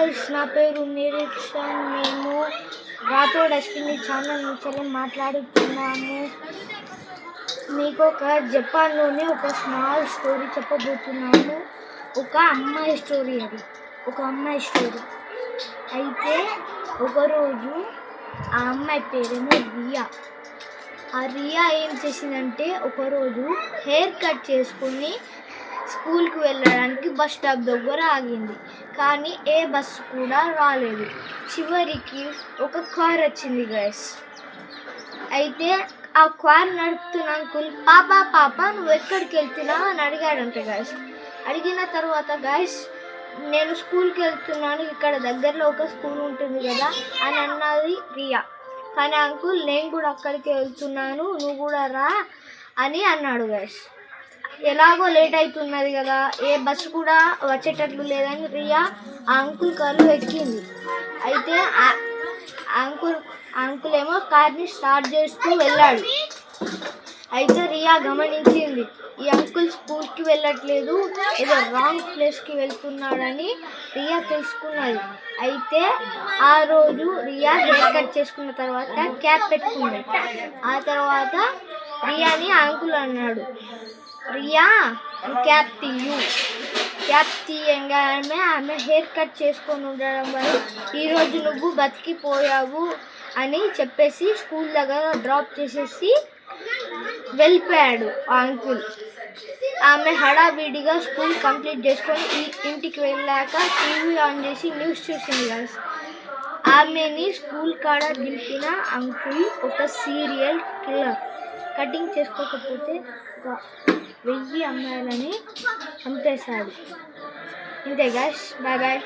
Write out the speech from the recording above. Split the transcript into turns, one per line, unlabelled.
Girls, నా పేరు నిరీక్షణ్. మేము రాథోడ్ అశ్విని ఛానల్ నుంచి మాట్లాడుతున్నాము. మీకు ఒక జపాన్లోని ఒక స్మాల్ స్టోరీ చెప్పబోతున్నాము. ఒక అమ్మాయి స్టోరీ. అయితే ఒకరోజు ఆ అమ్మాయి పేరేమో రియా. ఆ రియా ఏం చేసిందంటే ఒకరోజు హెయిర్ కట్ చేసుకుని స్కూల్కి వెళ్ళడానికి బస్ స్టాప్ దగ్గర ఆగింది. కానీ ఏ బస్సు కూడా రాలేదు. చివరికి ఒక కార్ వచ్చింది గైస్. అయితే ఆ కార్ నడుపుతున్న అంకుల్ పాప నువ్వు ఎక్కడికి వెళ్తున్నావు అని అడిగాడంట గైస్. అడిగిన తర్వాత గైస్, నేను స్కూల్కి వెళ్తున్నాను, ఇక్కడ దగ్గరలో ఒక స్కూల్ ఉంటుంది కదా అని అన్నది రియా. కానీ అంకుల్ నేను కూడా అక్కడికి వెళ్తున్నాను, నువ్వు కూడా రా అని అన్నాడు గైస్. ఎలాగో లేట్ అవుతున్నది కదా, ఏ బస్సు కూడా వచ్చేటట్లు లేదని రియా ఆ అంకుల్ కార్లో ఎక్కింది. అయితే అంకుల్ ఏమో కార్ని స్టార్ట్ చేస్తూ వెళ్ళాడు. అయితే రియా గమనించింది, ఈ అంకుల్ స్కూల్కి వెళ్ళట్లేదు, ఏదో రాంగ్ ప్లేస్కి వెళ్తున్నాడని రియా తెలుసుకున్నది. అయితే ఆ రోజు రియా హెయిర్ కట్ చేసుకున్న తర్వాత క్యాప్ పెట్టుకుంది. ఆ తర్వాత రియాని అంకుల్ అన్నాడు, రియా క్యాప్ తీయంగానే ఆమె హెయిర్ కట్ చేసుకొని ఉండడం వల్ల ఈరోజు నువ్వు బతికిపోయావు అని చెప్పేసి స్కూల్ దగ్గర డ్రాప్ చేసేసి వెళ్ళిపోయాడు ఆ అంకుల్. ఆమె హడావిడిగా స్కూల్ కంప్లీట్ చేసుకొని ఇంటికి వెళ్ళాక టీవీ ఆన్ చేసి న్యూస్ చూసింది కదా. ఆమెని స్కూల్ కాడ దింపిన అంకుల్ ఒక సీరియల్ కిల్లర్. కటింగ్ చేసుకోకపోతే 1000 అమ్మాయిలని చంపేశాడు. ఇంతే గైస్, బాయ్.